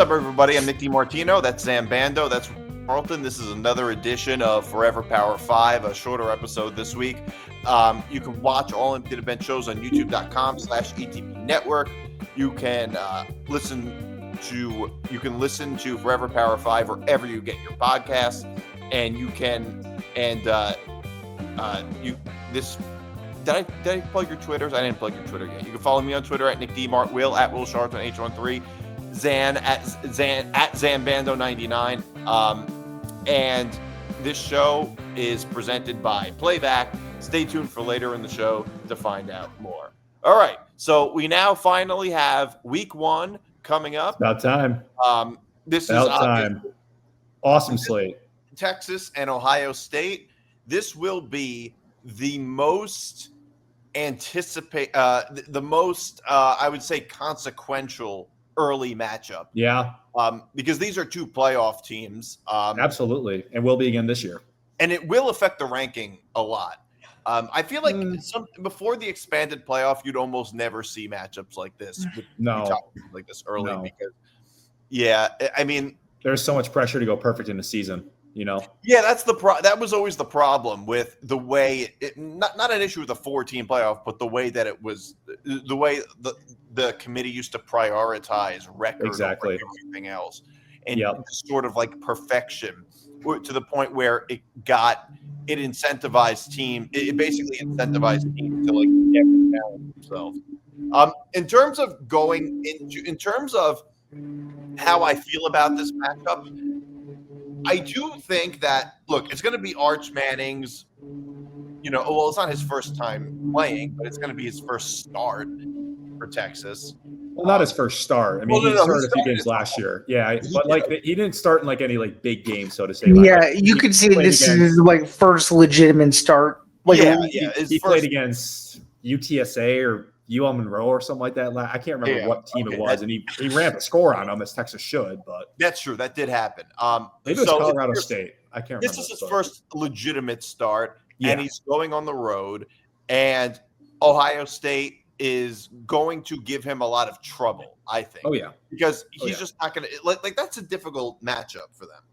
up, everybody? I'm Nick DiMartino. That's Zain Bando. That's Charlton. This is another edition of Forever Power 5, a shorter episode this week. You can watch all Empty Event shows on youtube.com/ETP Network. You can listen to Forever Power 5 wherever you get your podcasts, and you can Did I plug your Twitters? I didn't plug your Twitter yet. You can follow me on Twitter at Nick DiMart, Will at Will Charlton H13, Zan at Zain Bando 99. And this show is presented by Playback. Stay tuned for later in the show to find out more. All right, so we now finally have week 1 coming up. About time. This About is time. Awesome slate. Texas and Ohio State. This will be the most I would say, consequential early matchup. Yeah. Because these are two playoff teams. Absolutely. And will be again this year. And it will affect the ranking a lot. I feel like before the expanded playoff, you'd almost never see matchups like this. Like this early because, I mean, there's so much pressure to go perfect in the season. You know, that's that was always the problem with the way not an issue with the 4-team playoff, but the way that it was, the way the committee used to prioritize record over everything else, and sort of like perfection to the point where it incentivized teams to like never balance themselves. In terms of how I feel about this matchup, I do think that, look, it's going to be Arch Manning's, it's not his first time playing, but it's going to be his first start for Texas. Well, not his first start. I mean, he started a few games last year. Yeah, but he didn't start in any big game, so to say. You could see this is first legitimate start. He played against UTSA or UL Monroe or something like that. I can't remember what team it was, and he ran a score on them as Texas should. But that's true. That did happen. Maybe it was Colorado State. I can't remember. This is his first legitimate start, and he's going on the road. And Ohio State is going to give him a lot of trouble, I think. Oh, yeah. Because he's just not going to – like that's a difficult matchup for them,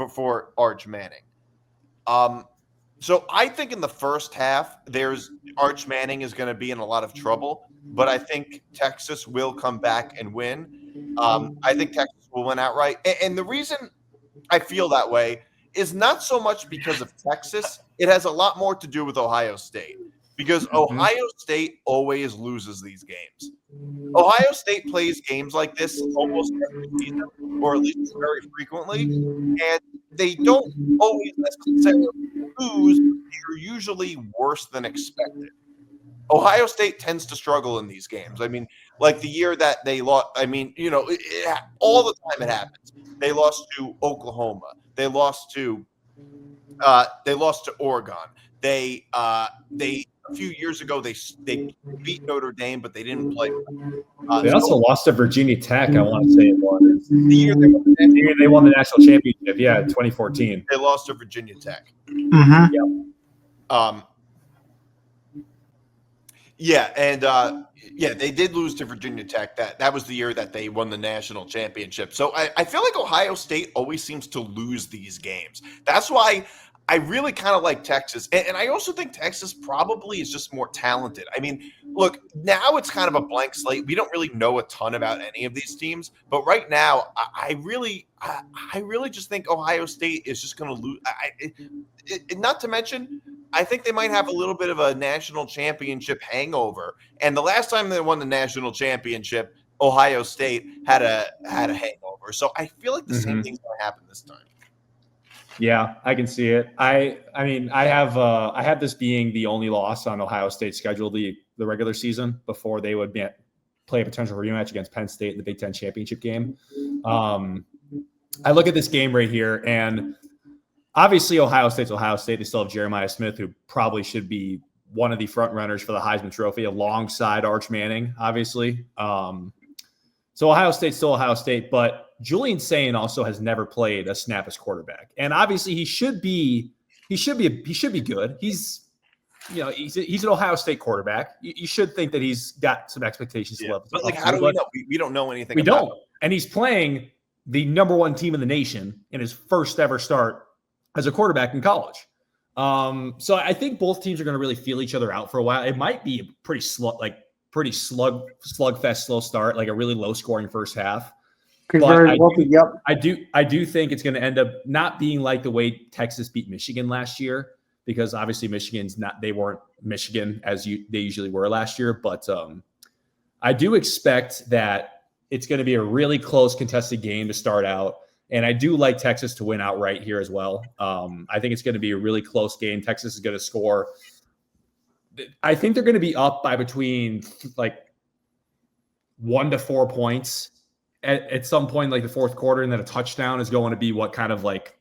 for Arch Manning. So I think in the first half, Arch Manning is going to be in a lot of trouble, but I think Texas will come back and win. I think Texas will win outright. And the reason I feel that way is not so much because of Texas. It has a lot more to do with Ohio State, because Ohio State always loses these games. Ohio State plays games like this almost every season, or at least very frequently, and they don't always necessarily lose. They're usually worse than expected. Ohio State tends to struggle in these games. I mean, like the year that they lost, all the time it happens. They lost to Oklahoma. They lost to Oregon. They a few years ago they beat Notre Dame, but they didn't play. They also lost to Virginia Tech. I want to say it was the year they won the national championship. Yeah, 2014. They lost to Virginia Tech. They did lose to Virginia Tech. That was the year that they won the national championship. So I feel like Ohio State always seems to lose these games. That's why I really kind of like Texas. And I also think Texas probably is just more talented. I mean, look, now it's kind of a blank slate. We don't really know a ton about any of these teams. But right now, I really just think Ohio State is just going to lose. Not to mention, I think they might have a little bit of a national championship hangover. And the last time they won the national championship, Ohio State had a hangover. So I feel like the same thing's going to happen this time. Yeah, I can see it. I mean, I have this being the only loss on Ohio State's schedule the regular season before they would play a potential rematch against Penn State in the Big Ten championship game. I look at this game right here, and obviously Ohio State's Ohio State. They still have Jeremiah Smith, who probably should be one of the front runners for the Heisman Trophy alongside Arch Manning, obviously. So Ohio State's still Ohio State, but Julian Sayin also has never played a snap as quarterback, and obviously he should be good. He's an Ohio State quarterback. You should think that he's got some expectations to live. But how do we know? We don't know anything. We don't, and he's playing the number one team in the nation in his first ever start as a quarterback in college. So I think both teams are going to really feel each other out for a while. It might be a pretty slugfest, slow start, like a really low scoring first half. But I do think it's going to end up not being like the way Texas beat Michigan last year, because obviously they weren't Michigan as they usually were last year. But I do expect that it's going to be a really close contested game to start out. And I do like Texas to win outright here as well. I think it's going to be a really close game. Texas is going to score. I think they're going to be up by between like 1 to 4 points at some point, like the fourth quarter, and then a touchdown is going to be what kind of like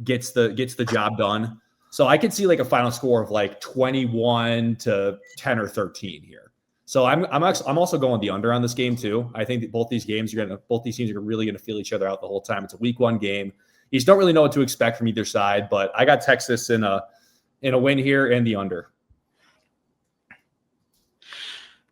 gets the job done. So I could see like a final score of like 21 to 10 or 13 here. So I'm also going the under on this game too. I think that both these teams are really going to feel each other out the whole time. It's a week 1 game. You just don't really know what to expect from either side, but I got Texas in a win here and the under.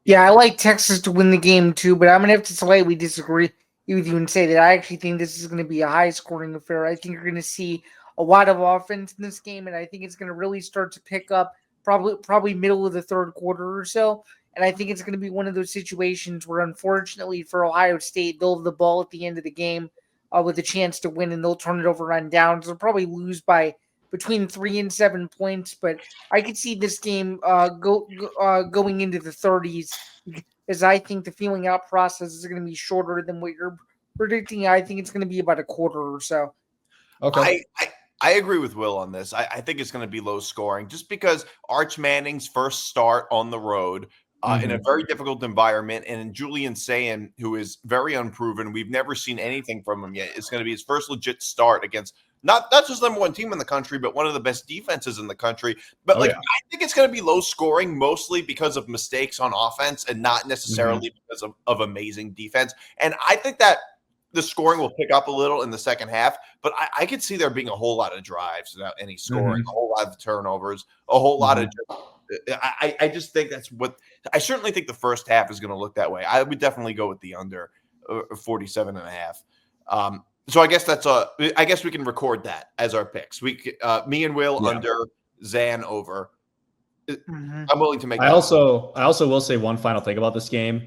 Yeah, I like Texas to win the game too, but I'm going to have to slightly disagree with you and say that I actually think this is going to be a high-scoring affair. I think you're going to see a lot of offense in this game, and I think it's going to really start to pick up probably middle of the third quarter or so. And I think it's going to be one of those situations where, unfortunately for Ohio State, they'll have the ball at the end of the game with a chance to win, and they'll turn it over on downs. They'll probably lose by between 3 and 7 points, but I could see this game going into the 30s, as I think the feeling out process is going to be shorter than what you're predicting. I think it's going to be about a quarter or so. Okay. I agree with Will on this. I think it's going to be low scoring just because Arch Manning's first start on the road in a very difficult environment, and Julian Sayin, who is very unproven, we've never seen anything from him yet. It's going to be his first legit start against not just number one team in the country, but one of the best defenses in the country. But I think it's going to be low scoring mostly because of mistakes on offense and not necessarily because of amazing defense. And I think that the scoring will pick up a little in the second half, but I could see there being a whole lot of drives without any scoring, a whole lot of turnovers, a whole lot of I just think that's what I certainly think the first half is going to look that way. I would definitely go with the under 47.5. So I guess I guess we can record that as our picks. Me and Will under, Zan over. I'm willing to make. I also will say one final thing about this game.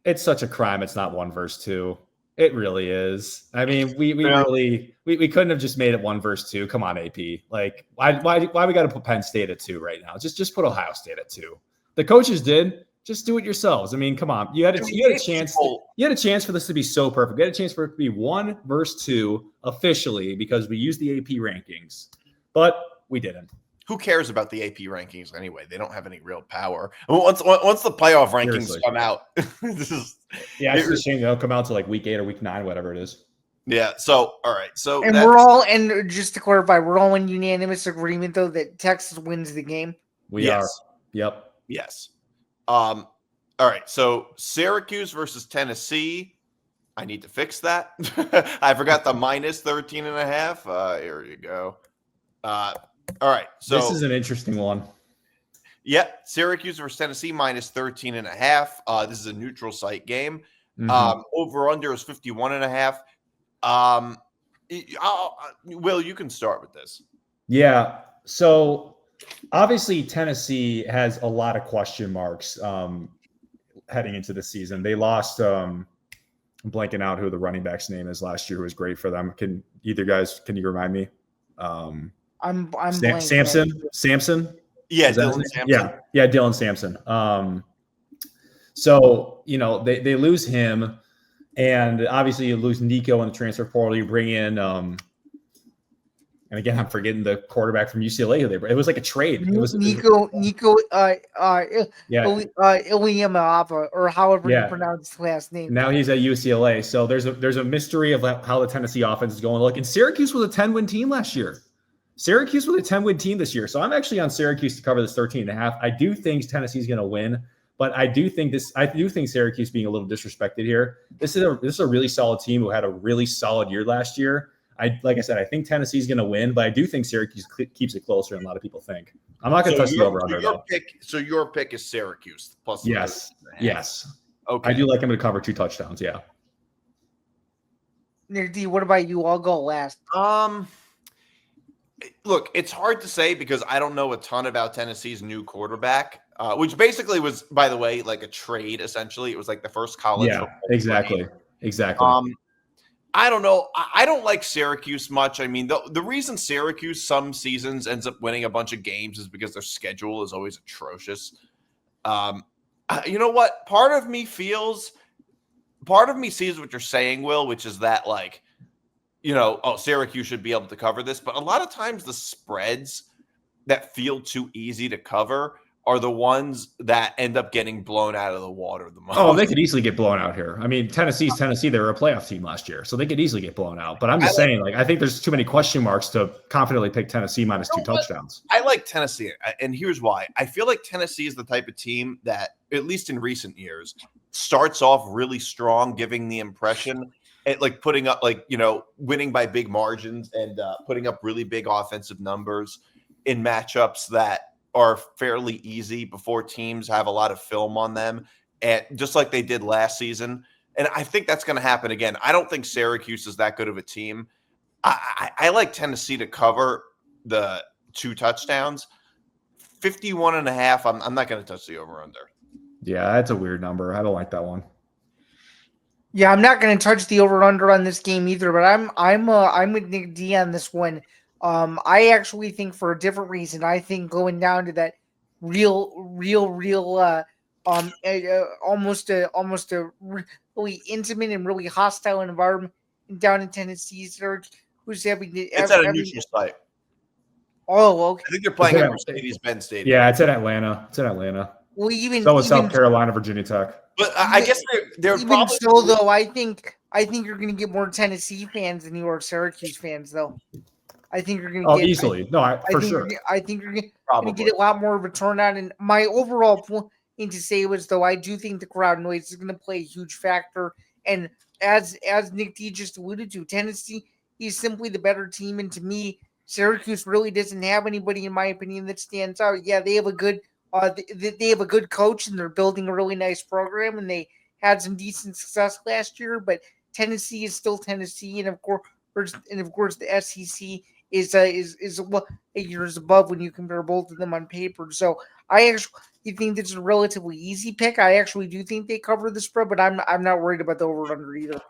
It's such a crime. It's not 1 versus 2. It really is. I mean, we couldn't have just made it 1 versus 2. Come on, AP. Like, why we got to put Penn State at 2 right now? Just put Ohio State at 2. The coaches did. Just do it yourselves. I mean, come on. You had a chance. You had a chance for this to be so perfect. You had a chance for it to be 1 versus 2 officially because we used the AP rankings, but we didn't. Who cares about the AP rankings anyway? They don't have any real power. Once the playoff rankings come out, it's a shame they don't come out to like week 8 or week 9, whatever it is. Yeah. So all right. So and just to clarify, we're all in unanimous agreement though that Texas wins the game. We are. Yep. Yes. All right. So Syracuse versus Tennessee. I need to fix that. I forgot the minus 13.5. Here you go. All right, so this is an interesting one. Yeah, Syracuse versus Tennessee minus 13.5. This is a neutral site game. Over under is 51.5. Will, you can start with this. Yeah. So obviously Tennessee has a lot of question marks heading into the season. They lost. I'm blanking out who the running back's name is last year, who was great for them. Can you remind me? I'm Samson. Yeah, Dylan Sampson. Yeah, Dylan Sampson. So they lose him, and obviously you lose Nico in the transfer portal. You bring in, and again I'm forgetting the quarterback from UCLA. It was like a trade. It was Nico Iliamava, or however you pronounce his last name. Now he's at UCLA. So there's a mystery of how the Tennessee offense is going to look. And Syracuse was a 10-win team last year. Syracuse was a 10-win team this year. So I'm actually on Syracuse to cover this 13.5. I do think Tennessee's going to win, but I do think Syracuse being a little disrespected here. This is a really solid team who had a really solid year last year. Like I said, I think Tennessee's going to win, but I do think Syracuse keeps it closer than a lot of people think. I'm not going to touch the over-under, though. So your pick is Syracuse plus. Yes. Okay. I do like him to cover 2 touchdowns, yeah. Nick D, what about you? I'll go last. Look, it's hard to say because I don't know a ton about Tennessee's new quarterback, which basically was, by the way, like a trade. Essentially, it was like the first college. Yeah, exactly. I don't know. I don't like Syracuse much. I mean, the reason Syracuse some seasons ends up winning a bunch of games is because their schedule is always atrocious. You know what? Part of me sees what you're saying, Will, which is that like, Syracuse should be able to cover this. But a lot of times the spreads that feel too easy to cover are the ones that end up getting blown out of the water the most. Oh, they could easily get blown out here. I mean, Tennessee's Tennessee. They were a playoff team last year, so they could easily get blown out. But I'm just saying, I think there's too many question marks to confidently pick Tennessee minus 2 touchdowns. I like Tennessee, and here's why. I feel like Tennessee is the type of team that, at least in recent years, starts off really strong, giving the impression like putting up winning by big margins and putting up really big offensive numbers in matchups that are fairly easy before teams have a lot of film on them, and just like they did last season. And I think that's going to happen again. I don't think Syracuse is that good of a team. I like Tennessee to cover the 2 touchdowns. 51.5. I'm not going to touch the over under. Yeah, that's a weird number. I don't like that one. Yeah, I'm not going to touch the over/under on this game either, but I'm with Nick D on this one. I actually think for a different reason. I think going down to that real, almost a really intimate and really hostile environment down in Tennessee. Who's having it's at a neutral site. Oh, okay. I think they're playing at Mercedes-Benz Stadium. Yeah, it's in Atlanta. Well, so is South Carolina, Virginia Tech. But I guess they're even probably so. Though I think you're going to get more Tennessee fans than you are Syracuse fans. Though I think you're going to get easily. For sure. I think you're going to get a lot more of a turnout. And my overall point to say was, though, I do think the crowd noise is going to play a huge factor. And as Nick D just alluded to, Tennessee is simply the better team. And to me, Syracuse really doesn't have anybody, in my opinion, that stands out. Yeah, they have a good. They have a good coach and they're building a really nice program, and they had some decent success last year. But Tennessee is still Tennessee, and of course, the SEC is years above when you compare both of them on paper. So I actually think this is a relatively easy pick. I actually do think they cover the spread, but I'm not worried about the over under either.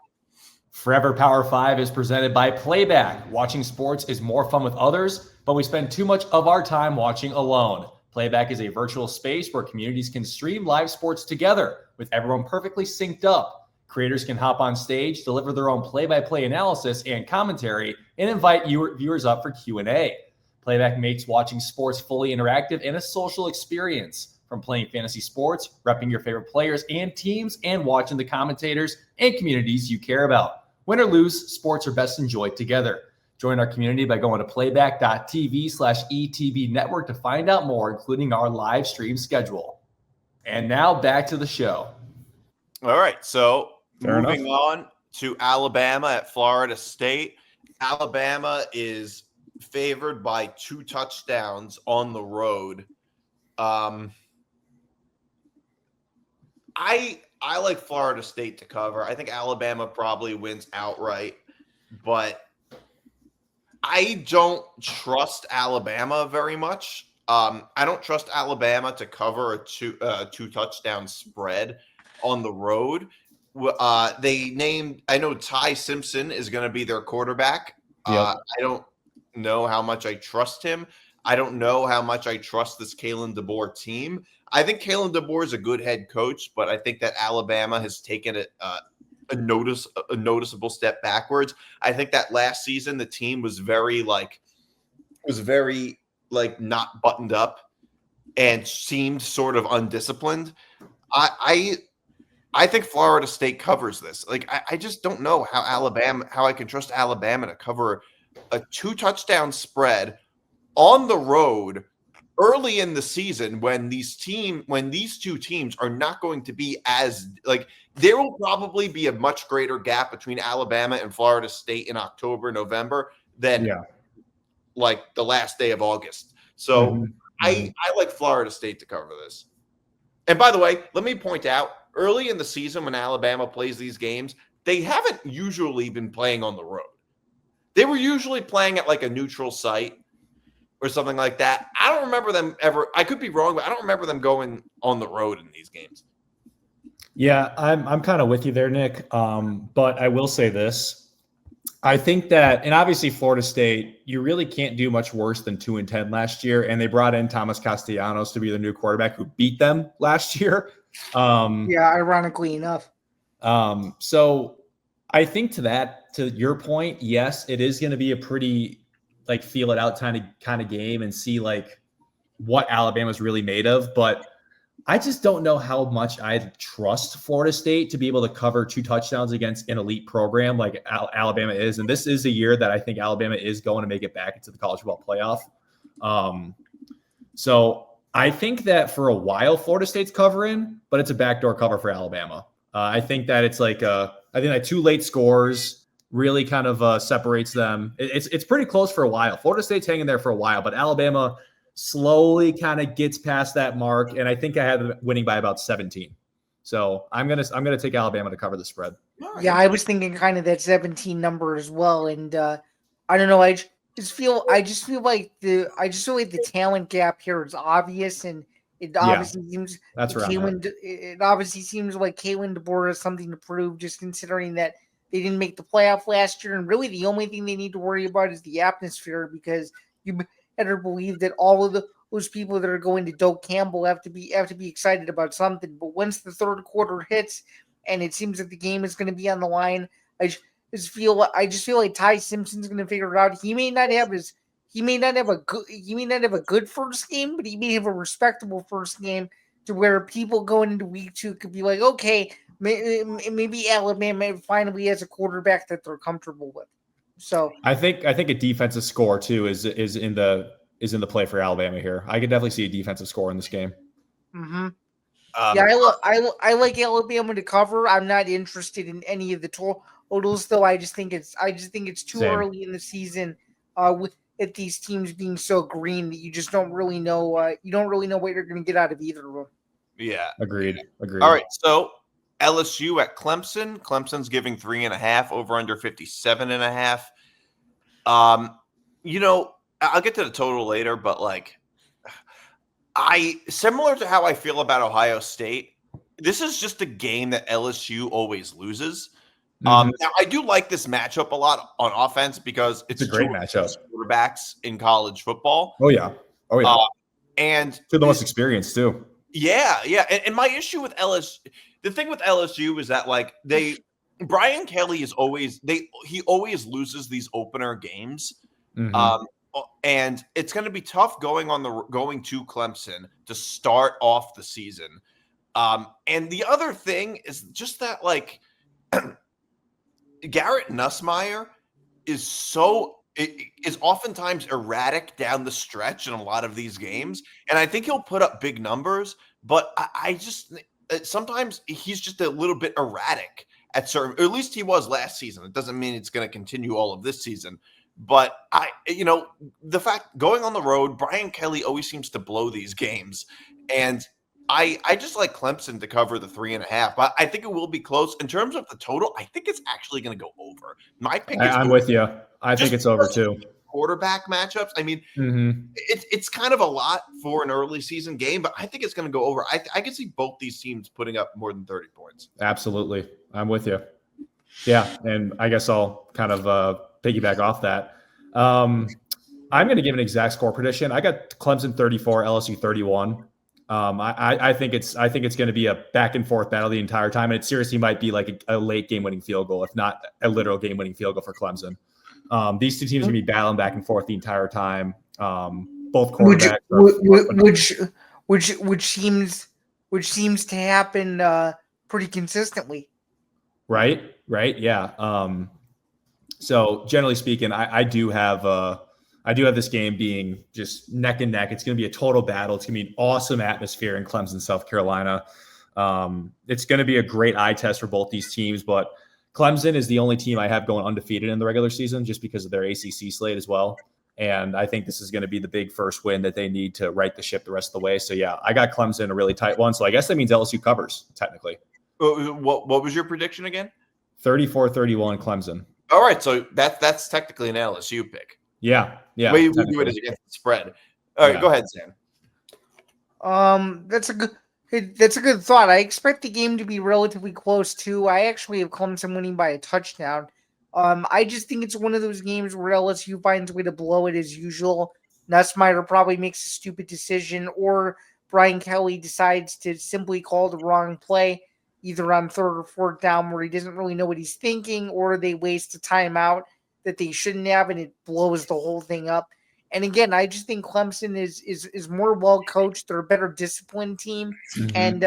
Forever Power 5 is presented by Playback. Watching sports is more fun with others, but we spend too much of our time watching alone. Playback is a virtual space where communities can stream live sports together with everyone perfectly synced up. Creators can hop on stage, deliver their own play-by-play analysis and commentary, and invite viewers up for Q&A. Playback makes watching sports fully interactive and a social experience. From playing fantasy sports, repping your favorite players and teams, and watching the commentators and communities you care about. Win or lose, sports are best enjoyed together. Join our community by going to playback.tv/ETB network to find out more, including our live stream schedule. And now back to the show. All right. So moving on to Alabama at Florida State. Alabama is favored by 2 touchdowns on the road. I like Florida State to cover. I think Alabama probably wins outright, but I don't trust Alabama very much. I don't trust Alabama to cover a two touchdown spread on the road. I know Ty Simpson is going to be their quarterback. Yep. I don't know how much I trust him. I don't know how much I trust this Kalen DeBoer team. I think Kalen DeBoer is a good head coach, but I think that Alabama has taken a noticeable step backwards. I think that last season the team was very not buttoned up and seemed sort of undisciplined. I think Florida State covers this. I just don't know how I can trust Alabama to cover a 2 touchdown spread on the road early in the season when these two teams are not going to be there will probably be a much greater gap between Alabama and Florida State in October, November than the last day of August. So I like Florida State to cover this. And by the way, let me point out, early in the season when Alabama plays these games, they haven't usually been playing on the road. They were usually playing at like a neutral site or something like that. I don't remember them ever. I could be wrong, but I don't remember them going on the road in these games. Yeah, I'm kind of with you there, Nick. But I will say this. I think that, and obviously Florida State, you really can't do much worse than 2-10 last year. And they brought in Thomas Castellanos to be the new quarterback who beat them last year. Yeah, ironically enough. So I think to your point, yes, it is going to be a pretty like feel it out kind of game and see like what Alabama's really made of. But I just don't know how much I trust Florida State to be able to cover 2 touchdowns against an elite program like Alabama is. And this is a year that I think Alabama is going to make it back into the college football playoff. So I think that for a while Florida State's covering, but it's a backdoor cover for Alabama. I think that it's like I think that 2 late scores really kind of separates them. It's pretty close for a while. Florida State's hanging there for a while, but Alabama slowly kind of gets past that mark, and I think I had them winning by about 17. So I'm gonna take Alabama to cover the spread. Yeah, I was thinking kind of that 17 number as well, and I don't know. I just feel like the talent gap here is obvious, and it obviously seems that's right. It obviously seems like Kalen DeBoer has something to prove, just considering that they didn't make the playoff last year, and really the only thing they need to worry about is the atmosphere, because you better believe that all of those people that are going to Doak Campbell have to be excited about something. But once the third quarter hits and it seems that the game is going to be on the line, I just feel like Ty Simpson's going to figure it out. He may not have a good first game, but he may have a respectable first game to where people going into week 2 could be like, okay, maybe Alabama finally has a quarterback that they're comfortable with. So I think a defensive score too is in the play for Alabama here. I could definitely see a defensive score in this game. Mm-hmm. I like Alabama to cover. I'm not interested in any of the totals, though. I just think it's too early in the season with these teams being so green that you just don't really know. You don't really know what you're going to get out of either of them. Yeah, agreed. All right, so LSU at Clemson. Clemson's giving 3.5, over under 57.5. I'll get to the total later, but like similar to how I feel about Ohio State, this is just a game that LSU always loses. Now I do like this matchup a lot on offense because it's a great matchup. Quarterbacks in college football. Oh yeah. And they're the most experienced too. Yeah. And my issue with LSU, the thing with LSU is that like Brian Kelly is always he always loses these opener games. And it's going to be tough going to Clemson to start off the season. And the other thing is just that like Garrett Nussmeier is oftentimes erratic down the stretch in a lot of these games. And I think he'll put up big numbers, but I just sometimes he's just a little bit erratic at certain, or at least he was last season. It doesn't mean it's going to continue all of this season. But the fact going on the road, Brian Kelly always seems to blow these games. And I just like Clemson to cover the 3.5, but I think it will be close. In terms of the total, I think it's actually going to go over. My pick is I'm with you. I think it's over too. Quarterback matchups. I mean, it's kind of a lot for an early season game, but I think it's going to go over. I can see both these teams putting up more than 30 points. Absolutely. I'm with you. Yeah. And I guess I'll kind of piggyback off that. I'm going to give an exact score prediction. I got Clemson 34, LSU 31. I think it's going to be a back and forth battle the entire time, and it seriously might be like a late game winning field goal, if not a literal game winning field goal for Clemson. These two teams are going to be battling back and forth the entire time. Both quarterbacks, which seems to happen pretty consistently. Right, yeah. So generally speaking, I do have this game being just neck and neck. It's going to be a total battle. It's going to be an awesome atmosphere in Clemson, South Carolina. It's going to be a great eye test for both these teams, but Clemson is the only team I have going undefeated in the regular season just because of their ACC slate as well. And I think this is going to be the big first win that they need to right the ship the rest of the way. So yeah, I got Clemson a really tight one. So I guess that means LSU covers technically. What was your prediction again? 34-31 Clemson. All right, so that's technically an LSU pick. Yeah. The way we do it is against the spread. All right, go ahead, Sam. That's a good thought. I expect the game to be relatively close too. I actually have Clemson winning by a touchdown. I just think it's one of those games where LSU finds a way to blow it as usual. Nussmeier probably makes a stupid decision, or Brian Kelly decides to simply call the wrong play, either on third or fourth down where he doesn't really know what he's thinking, or they waste a timeout that they shouldn't have, and it blows the whole thing up. And again, I just think Clemson is more well coached. They're a better disciplined team, and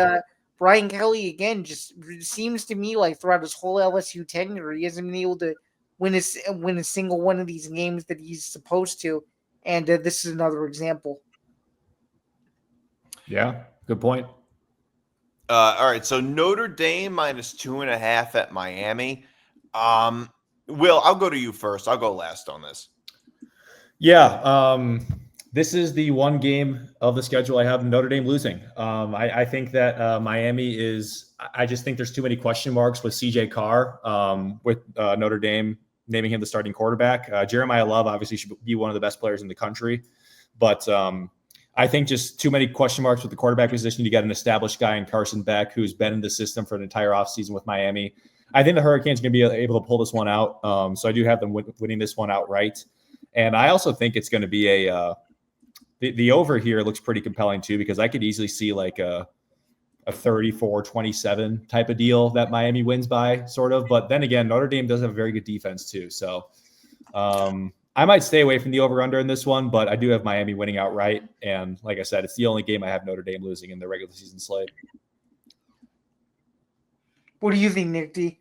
Brian Kelly again just seems to me like throughout his whole LSU tenure, he hasn't been able to win a single one of these games that he's supposed to. And this is another example. Yeah, good point. All right, so Notre Dame -2.5 at Miami. Will, I'll go to you first. I'll go last on this. Yeah, this is the one game of the schedule I have Notre Dame losing. I think that Miami is – I just think there's too many question marks with C.J. Carr, with Notre Dame naming him the starting quarterback. Jeremiah Love obviously should be one of the best players in the country. But I think just too many question marks with the quarterback position. You got an established guy in Carson Beck who's been in the system for an entire offseason with Miami. I think the Hurricanes are going to be able to pull this one out. So I do have them winning this one outright. And I also think it's going to be the over here looks pretty compelling too, because I could easily see like a 34-27 type of deal that Miami wins by, sort of. But then again, Notre Dame does have a very good defense too. So I might stay away from the over-under in this one, but I do have Miami winning outright. And like I said, it's the only game I have Notre Dame losing in the regular season slate. What do you think, Nick D?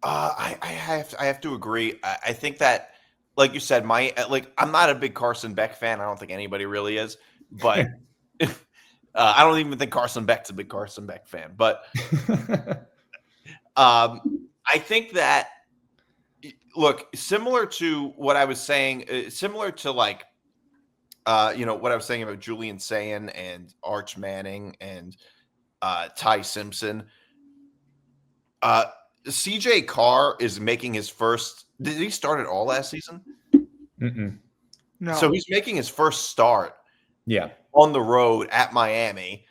I have to agree. I think that, like you said, I'm not a big Carson Beck fan. I don't think anybody really is, but I don't even think Carson Beck's a big Carson Beck fan. But I think that, look, similar to what I was saying, similar to like, what I was saying about Julian Sayin and Arch Manning and Ty Simpson. CJ Carr is making his first. Did he start at all last season? Mm-mm. No. So he's making his first start. Yeah. On the road at Miami.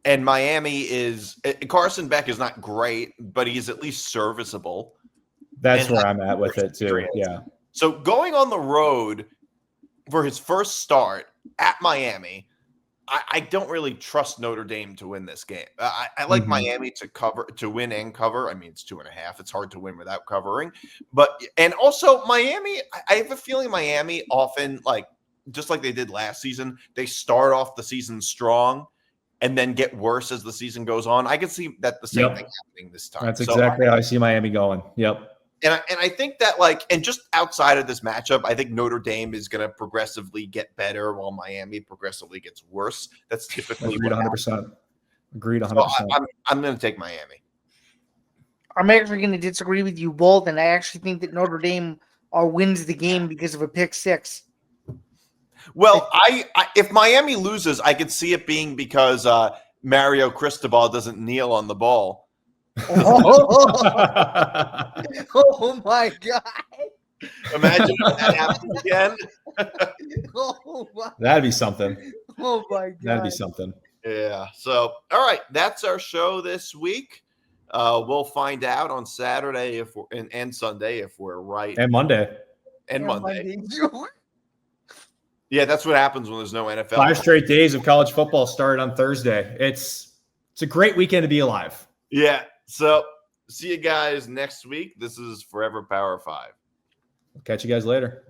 And Miami is Carson Beck is not great, but he's at least serviceable. That's where I'm at with it too. Yeah. So going on the road for his first start at Miami, I don't really trust Notre Dame to win this game. I like Miami to win and cover. I mean, it's 2.5. It's hard to win without covering. And also Miami, I have a feeling Miami often, like, just like they did last season, they start off the season strong and then get worse as the season goes on. I can see that the same thing happening this time. That's exactly how I see Miami going. Yep. And I think that, like, and just outside of this matchup, I think Notre Dame is going to progressively get better while Miami progressively gets worse. That's typically Agreed 100%. Agreed 100%. So I'm going to take Miami. I'm actually going to disagree with you both, and I actually think that Notre Dame wins the game because of a pick six. Well, if Miami loses, I could see it being because Mario Cristobal doesn't kneel on the ball. Oh my God. Imagine if that happens again. That'd be something. Oh my God. That'd be something. Yeah. So, all right. That's our show this week. We'll find out on Saturday and Sunday if we're right. And Monday. And Monday. Yeah, that's what happens when there's no NFL. 5 straight days of college football started on Thursday. It's a great weekend to be alive. Yeah. So, see you guys next week. This is Forever Power 5. Catch you guys later.